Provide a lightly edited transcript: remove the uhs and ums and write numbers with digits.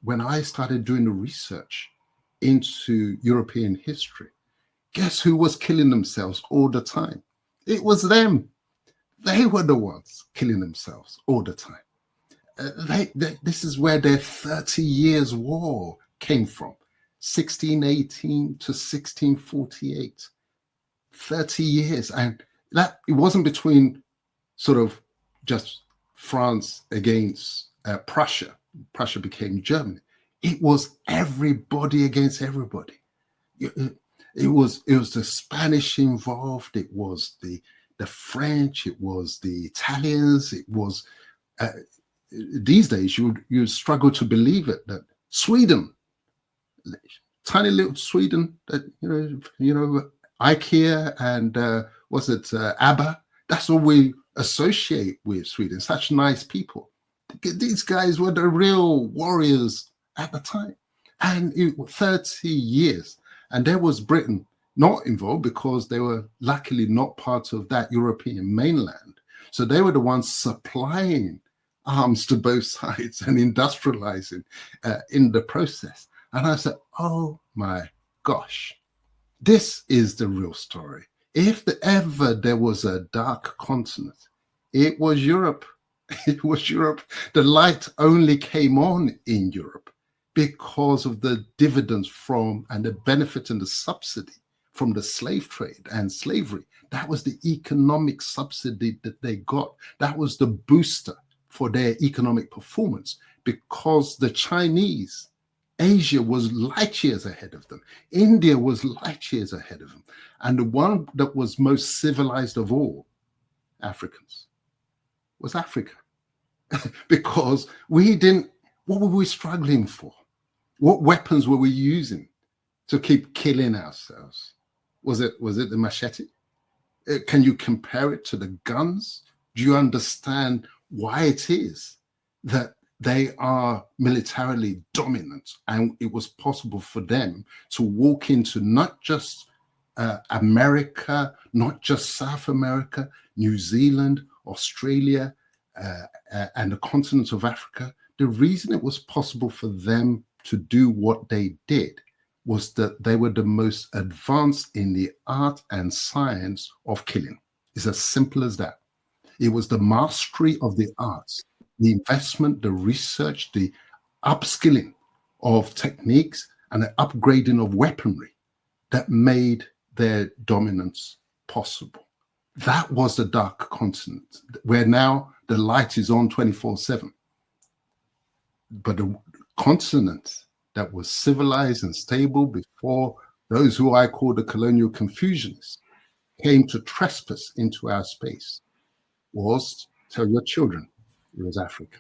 when I started doing the research into European history, guess who was killing themselves all the time? It was them. They were the ones killing themselves all the time. This is where their 30 years war came from, 1618 to 1648, 30 years. And that it wasn't between sort of just France against Prussia. Prussia became Germany. It was everybody against everybody. It was the Spanish involved. It was the French. It was the Italians. It was these days you struggle to believe it, that Sweden, tiny little Sweden, that you know IKEA and was it ABBA? That's all we associate with Sweden. Such nice people. These guys were the real warriors at the time, and 30 years, and there was Britain not involved because they were luckily not part of that European mainland. So they were the ones supplying arms to both sides and industrializing in the process. And I said, oh my gosh, this is the real story. If ever there was a dark continent, it was Europe. It was Europe. The light only came on in Europe because of the dividends from and the benefit and the subsidy from the slave trade and slavery. That was the economic subsidy that they got. That was the booster for their economic performance, because the Chinese, Asia was light years ahead of them. India was light years ahead of them. And the one that was most civilized of all, Africans, was Africa. Because we didn't, what were we struggling for? What weapons were we using to keep killing ourselves? Was it the machete? Can you compare it to the guns? Do you understand why it is that they are militarily dominant, and it was possible for them to walk into not just America, not just South America, New Zealand, Australia, and the continent of Africa? The reason it was possible for them to do what they did was that they were the most advanced in the art and science of killing. It's as simple as that. It was the mastery of the arts, the investment, the research, the upskilling of techniques, and the upgrading of weaponry that made their dominance possible. That was the dark continent, where now the light is on 24/7. But the continent that was civilized and stable before those who I call the colonial Confucianists came to trespass into our space was, tell your children, it was Africa.